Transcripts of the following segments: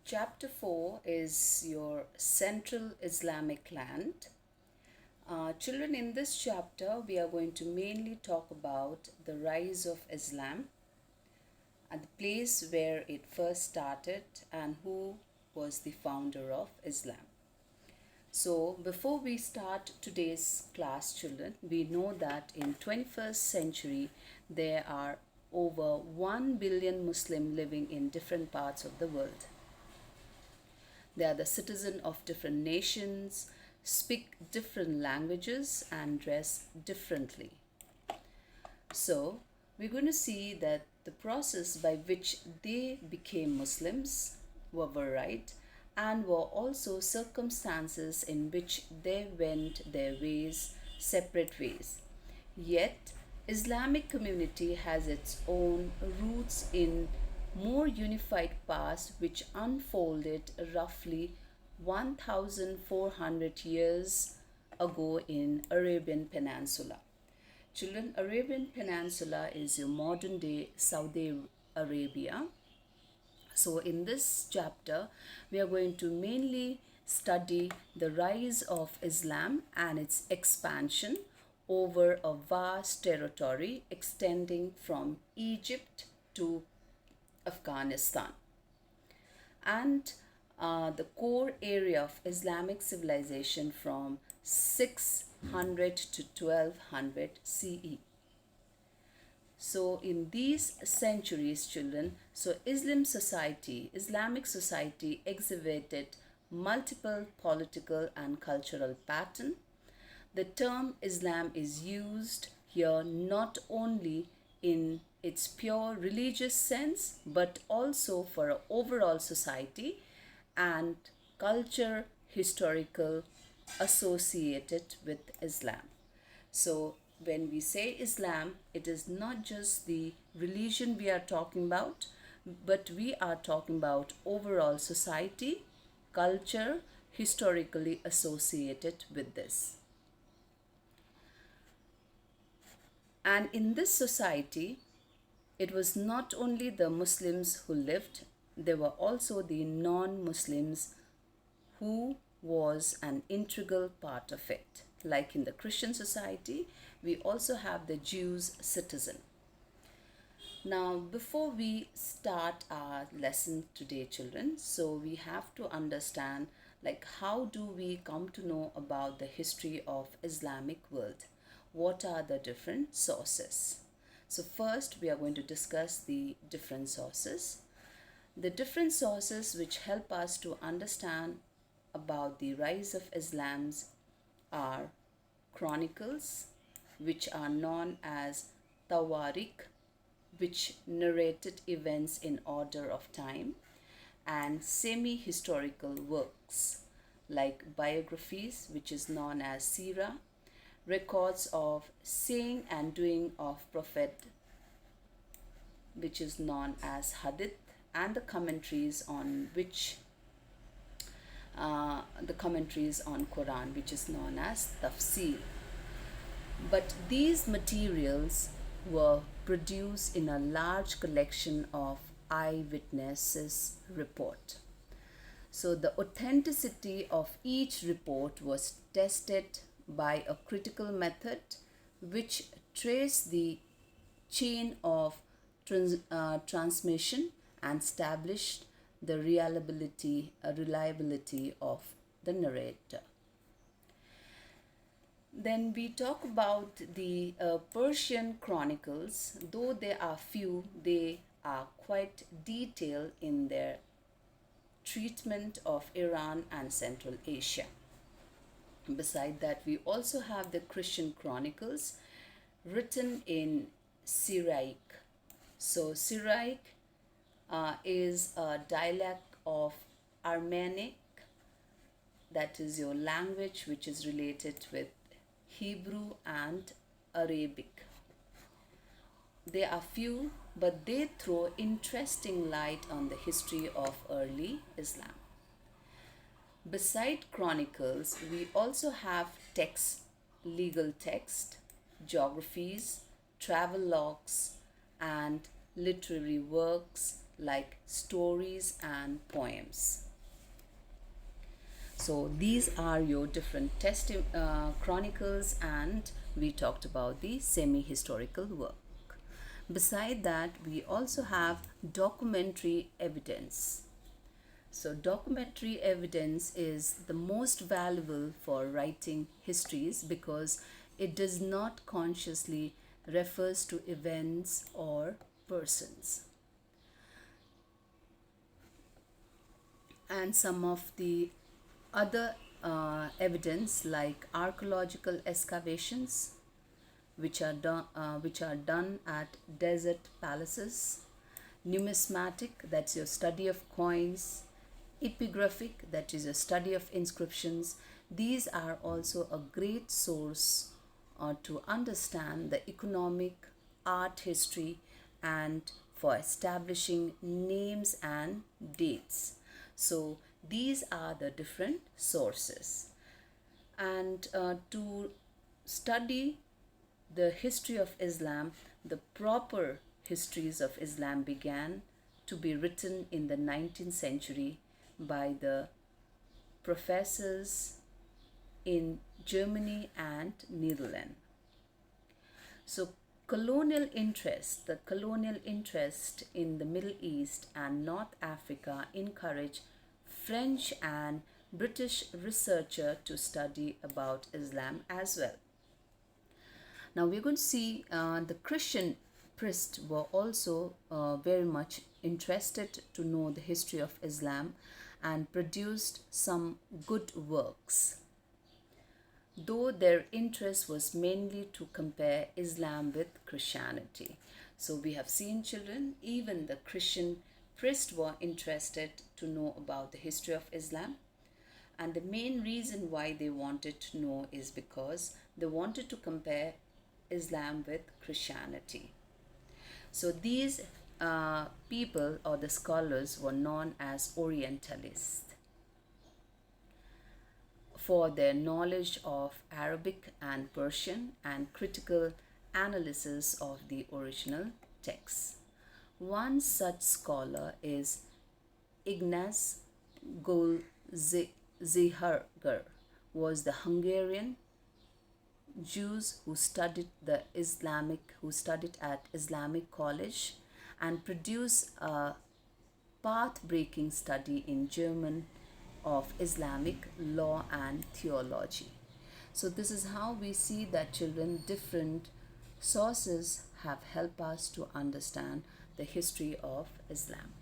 Chapter 4 is your Central Islamic land. Children, in this chapter, we are going to mainly talk about the rise of Islam and the place where it first started and who was the founder of Islam. So, before we start today's class, children, we know that in 21st century there are over 1 billion Muslim living in different parts of the world. They are the citizens of different nations, speak different languages, and dress differently. So, we're going to see that the process by which they became Muslims were varied and were also circumstances in which they went their ways, separate ways. Yet, Islamic community has its own roots in more unified past which unfolded roughly 1400 years ago in Arabian Peninsula. Children, Arabian Peninsula is your modern day Saudi Arabia. So in this chapter, we are going to mainly study the rise of Islam and its expansion over a vast territory extending from Egypt to Afghanistan. And the core area of Islamic civilization from 600 to 1200 CE. So in these centuries, children, so Islamic society exhibited multiple political and cultural pattern. The term Islam is used here not only in its pure religious sense but also for an overall society and culture historical associated with Islam. So when we say Islam, it is not just the religion we are talking about, but we are talking about overall society, culture historically associated with this. And in this society, it was not only the Muslims who lived, there were also the non-Muslims who was an integral part of it. Like in the Christian society, we also have the Jews citizen. Now, before we start our lesson today, children, so we have to understand like how do we come to know about the history of Islamic world? What are the different sources? So first we are going to discuss the different sources. The different sources which help us to understand about the rise of Islam are chronicles, which are known as Tawarikh, which narrated events in order of time, and semi-historical works like biographies, which is known as Sirah, records of saying and doing of Prophet, which is known as Hadith, and the commentaries on Quran, which is known as Tafsir. But these materials were produced in a large collection of eyewitnesses' report. So the authenticity of each report was tested by a critical method which traced the chain of transmission and established the reliability of the narrator. Then we talk about the Persian chronicles. Though there are few, they are quite detailed in their treatment of Iran and Central Asia. Beside that, we also have the Christian chronicles written in Syriac. So Syriac is a dialect of Armenic, that is your language which is related with Hebrew and Arabic. They are few, but they throw interesting light on the history of early Islam. Beside chronicles, we also have texts, legal text, geographies, travel logs, and literary works like stories and poems. So these are your different chronicles, and we talked about the semi-historical work. Beside that, we also have documentary evidence. So documentary evidence is the most valuable for writing histories because it does not consciously refers to events or persons. And some of the other evidence like archaeological excavations which are done at desert palaces, numismatic, that's your study of coins, epigraphic, that is a study of inscriptions. These are also a great source to understand the economic, art history, and for establishing names and dates. So these are the different sources. And to study the history of Islam, the proper histories of Islam began to be written in the 19th century by the professors in Germany and Netherlands. So the colonial interest in the Middle East and North Africa encouraged French and British researchers to study about Islam as well. Now we're going to see the Christian priests were also very much interested to know the history of Islam and produced some good works, though their interest was mainly to compare Islam with Christianity. So we have seen, children, even the Christian priests were interested to know about the history of Islam. And the main reason why they wanted to know is because they wanted to compare Islam with Christianity. So these people or the scholars were known as Orientalists for their knowledge of Arabic and Persian and critical analysis of the original texts. One such scholar is Ignaz Goldziher, was the Hungarian Jews who studied at Islamic College and produced a path-breaking study in German of Islamic law and theology. So this is how we see that, children, different sources have helped us to understand the history of Islam.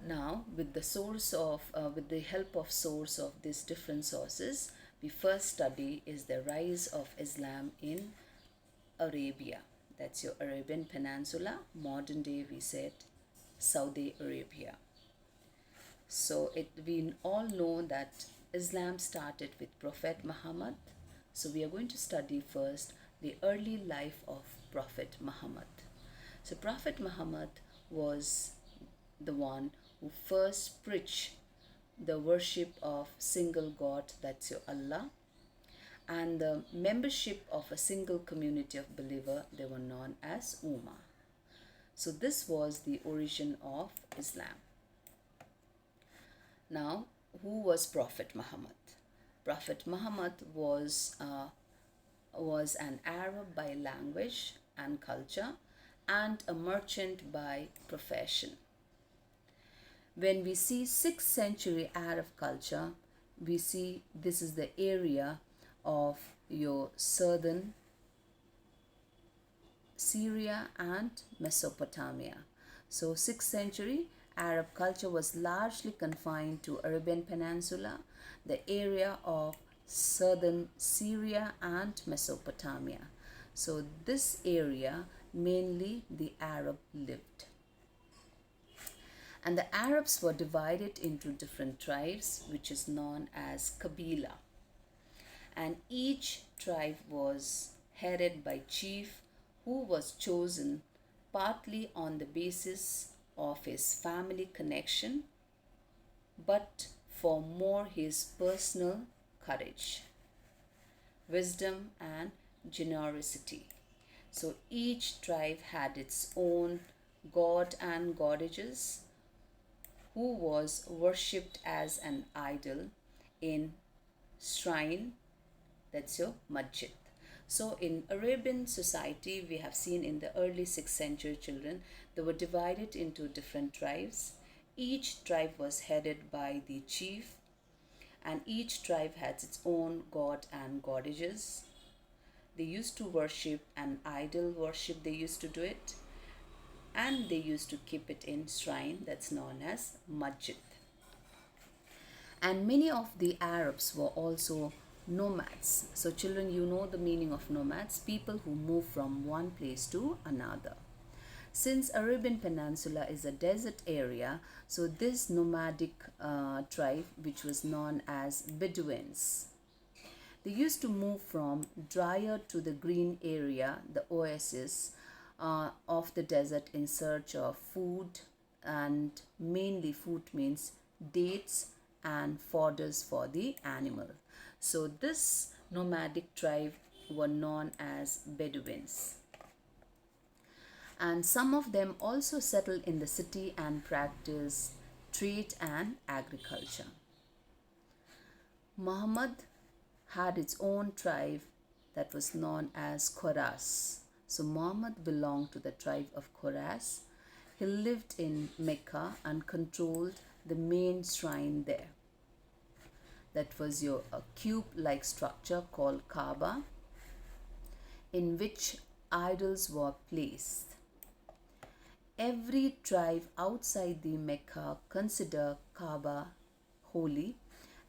Now, with the help of source of these different sources, we first study is the rise of Islam in Arabia. That's your Arabian Peninsula. Modern day we said Saudi Arabia. So we all know that Islam started with Prophet Muhammad. So we are going to study first the early life of Prophet Muhammad. So Prophet Muhammad was the one who first preached the worship of single God, that's your Allah, and the membership of a single community of believer, they were known as Ummah. So this was the origin of Islam. Now, who was Prophet Muhammad? Prophet Muhammad was an Arab by language and culture and a merchant by profession. When we see 6th century Arab culture, we see this is the area of your southern Syria and Mesopotamia. So 6th century Arab culture was largely confined to Arabian Peninsula, the area of southern Syria and Mesopotamia. So this area mainly the Arab lived. And the Arabs were divided into different tribes, which is known as Kabila. And each tribe was headed by chief who was chosen partly on the basis of his family connection, but for more his personal courage, wisdom, and generosity. So each tribe had its own god and goddesses who was worshipped as an idol in shrine, that's your masjid. So in Arabian society, we have seen in the early 6th century children, they were divided into different tribes. Each tribe was headed by the chief, and each tribe had its own god and goddesses. They used to worship an idol worship, they used to do it, and they used to keep it in shrine that's known as masjid. And many of the Arabs were also nomads. So children, you know the meaning of nomads, people who move from one place to another. Since Arabian Peninsula is a desert area, so this nomadic tribe, which was known as Bedouins, they used to move from drier to the green area, the oasis of the desert, in search of food, and mainly food means dates and fodders for the animal. So this nomadic tribe were known as Bedouins. And some of them also settled in the city and practiced trade and agriculture. Muhammad had its own tribe that was known as Khoras. So Muhammad belonged to the tribe of Khoras. He lived in Mecca and controlled the main shrine there. That was a cube-like structure called Kaaba, in which idols were placed. Every tribe outside the Mecca consider Kaaba holy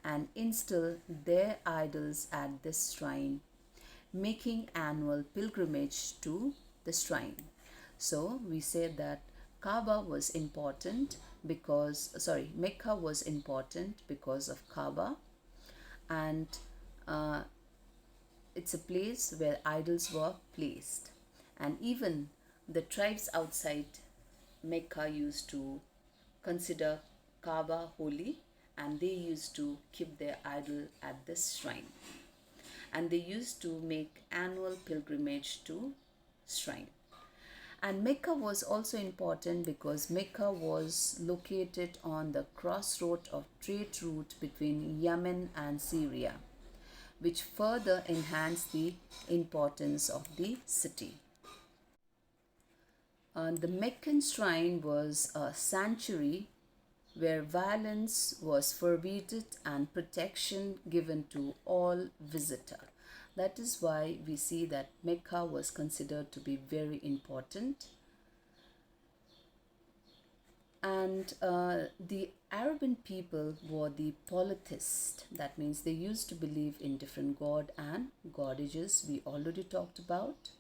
and instill their idols at this shrine, making annual pilgrimage to the shrine. So we say that Kaaba was important because, Mecca was important because of Kaaba, and it's a place where idols were placed. And even the tribes outside Mecca used to consider Kaaba holy, and they used to keep their idol at this shrine. And they used to make annual pilgrimage to shrine. And Mecca was also important because Mecca was located on the crossroad of trade route between Yemen and Syria, which further enhanced the importance of the city. The Meccan shrine was a sanctuary where violence was forbidden and protection given to all visitors. That is why we see that Mecca was considered to be very important. And the Arabian people were the polytheists. That means they used to believe in different god and goddesses we already talked about.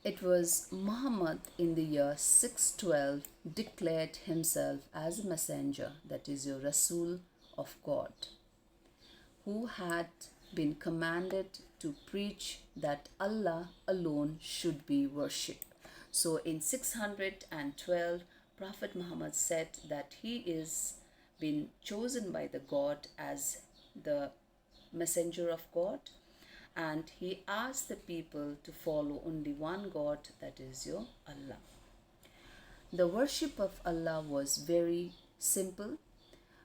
It was Muhammad in the year 612 declared himself as a messenger, that is your Rasul of God, who had been commanded to preach that Allah alone should be worshipped. So in 612, Prophet Muhammad said that he is been chosen by the God as the messenger of God, and he asked the people to follow only one God, that is your Allah. The worship of Allah was very simple,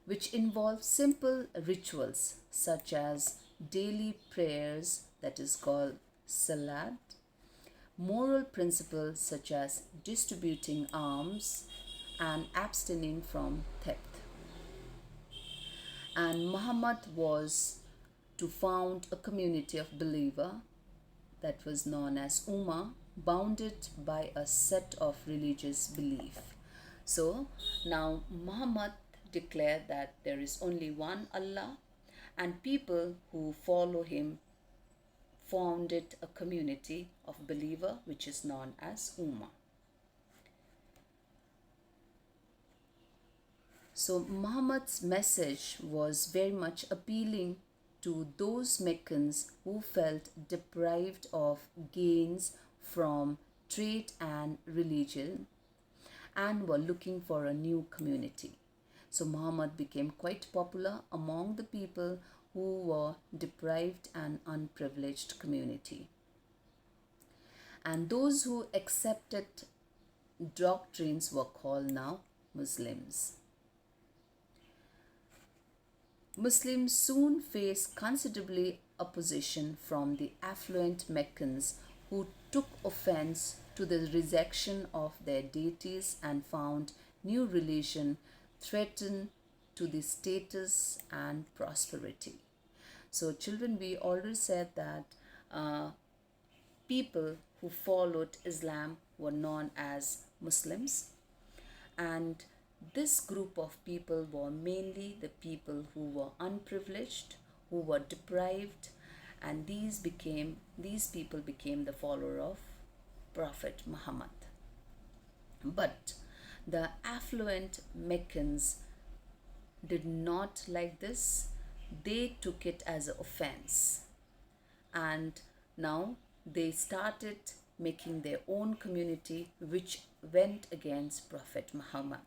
which involved simple rituals such as daily prayers, that is called salat, moral principles such as distributing alms and abstaining from theft. And Muhammad was to found a community of believers that was known as Ummah, bounded by a set of religious belief. So now Muhammad declared that there is only one Allah, and people who follow him founded a community of believer which is known as Ummah. So Muhammad's message was very much appealing to those Meccans who felt deprived of gains from trade and religion and were looking for a new community. So Muhammad became quite popular among the people who were deprived and unprivileged community. and those who accepted doctrines were called now Muslims. Muslims soon faced considerably opposition from the affluent Meccans who took offense to the rejection of their deities and found new religion threatened to the status and prosperity. So, children, we already said that people who followed Islam were known as Muslims, and this group of people were mainly the people who were unprivileged, who were deprived, and these people became the follower of Prophet Muhammad. But the affluent Meccans did not like this. They took it as an offense, and now they started making their own community which went against Prophet Muhammad.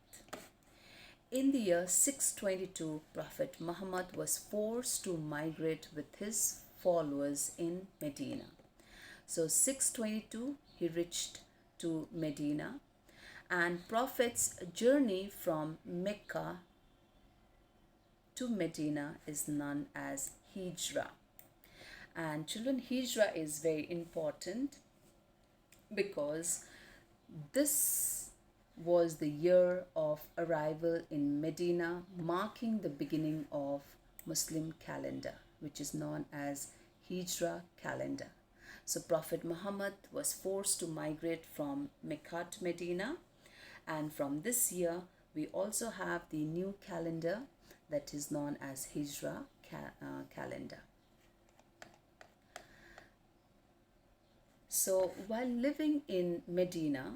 In the year 622, Prophet Muhammad was forced to migrate with his followers in Medina. So 622 he reached to Medina, and Prophet's journey from Mecca to Medina is known as Hijrah. And children, Hijrah is very important because this was the year of arrival in Medina, marking the beginning of Muslim calendar, which is known as Hijrah calendar. So Prophet Muhammad was forced to migrate from Mecca to Medina, and from this year we also have the new calendar that is known as Hijrah calendar. So while living in Medina,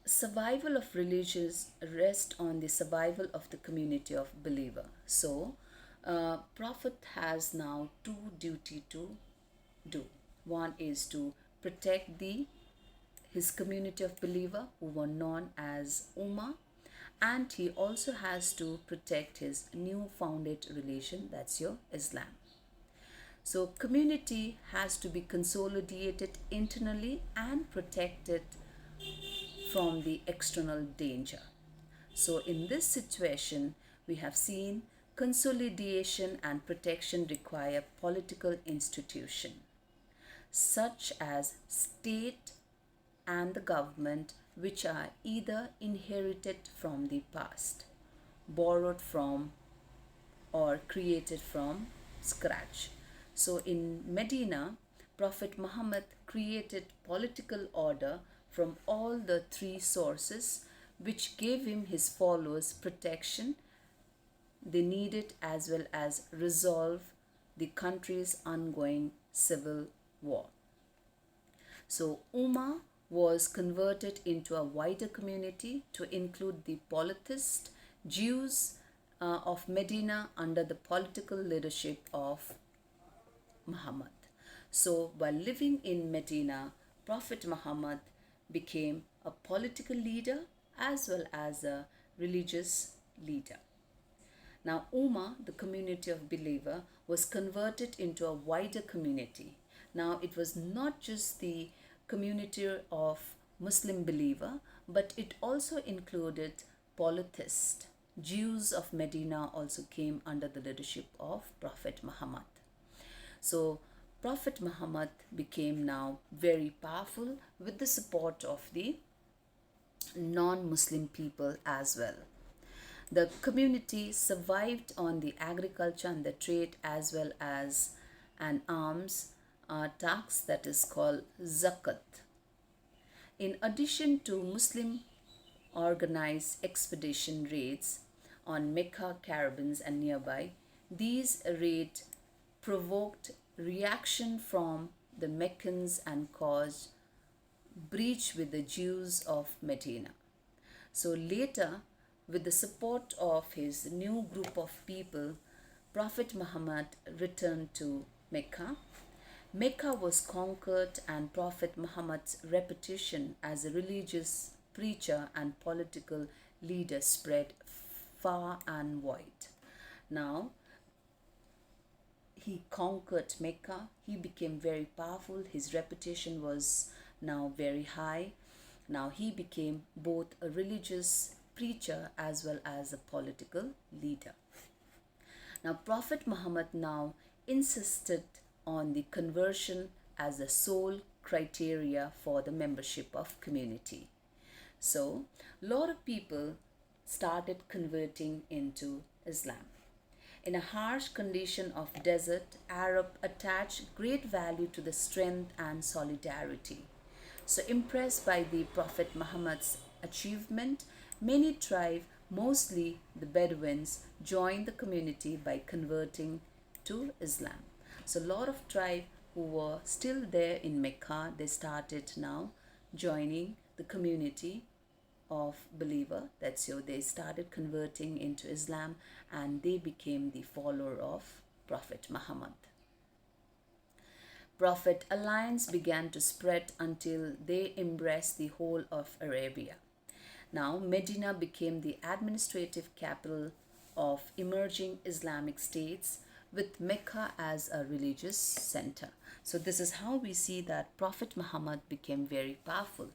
survival of religions rest on the survival of the community of believer. So Prophet has now two duty to do. One is to protect his community of believer who were known as Ummah, and he also has to protect his new founded religion, that's your Islam. So community has to be consolidated internally and protected from the external danger. So in this situation, we have seen consolidation and protection require political institution, such as state and the government, which are either inherited from the past, borrowed from, or created from scratch. So in Medina, Prophet Muhammad created political order from all the three sources, which gave him his followers protection they needed, as well as resolve the country's ongoing civil war. So Ummah was converted into a wider community to include the polytheist Jews of Medina under the political leadership of Muhammad. So while living in Medina, Prophet Muhammad became a political leader as well as a religious leader. Now Ummah, the community of believer, was converted into a wider community. Now it was not just the community of Muslim believer, but it also included polytheist. Jews of Medina also came under the leadership of Prophet Muhammad. So Prophet Muhammad became now very powerful with the support of the non-Muslim people as well. The community survived on the agriculture and the trade, as well as an alms tax that is called zakat. In addition to Muslim organized expedition raids on Mecca caravans and nearby, these raids provoked reaction from the Meccans and caused breach with the Jews of Medina. So later, with the support of his new group of people, Prophet Muhammad returned to Mecca. Mecca was conquered, and Prophet Muhammad's reputation as a religious preacher and political leader spread far and wide. Now, he conquered Mecca. He became very powerful. His reputation was now very high. Now he became both a religious preacher as well as a political leader. Now Prophet Muhammad now insisted on the conversion as the sole criteria for the membership of community. So a lot of people started converting into Islam. In a harsh condition of desert, Arab attached great value to the strength and solidarity. So impressed by the Prophet Muhammad's achievement, many tribes, mostly the Bedouins, joined the community by converting to Islam. So a lot of tribes who were still there in Mecca, they started now joining the community of believer. That's so they started converting into Islam and they became the follower of Prophet Muhammad. Prophet alliance began to spread until they embraced the whole of Arabia. Now Medina became the administrative capital of emerging Islamic states with Mecca as a religious center. So this is how we see that Prophet Muhammad became very powerful,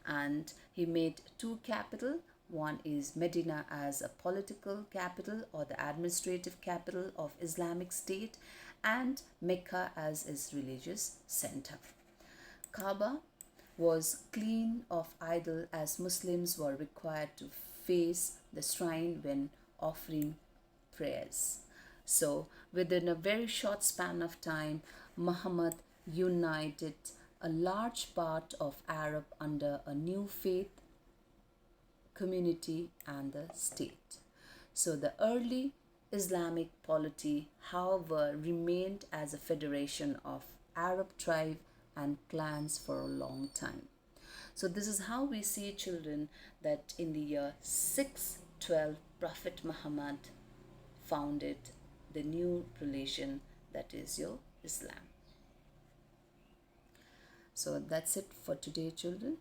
and he made two capital. One is Medina as a political capital or the administrative capital of Islamic state, and Mecca as his religious center. Kaaba was clean of idol as Muslims were required to face the shrine when offering prayers. So within a very short span of time, Muhammad united a large part of Arab under a new faith, community and the state. So the early Islamic polity, however, remained as a federation of Arab tribes and clans for a long time. So this is how we see, children, that in the year 612, Prophet Muhammad founded the new religion, that is your Islam. So that's it for today, children.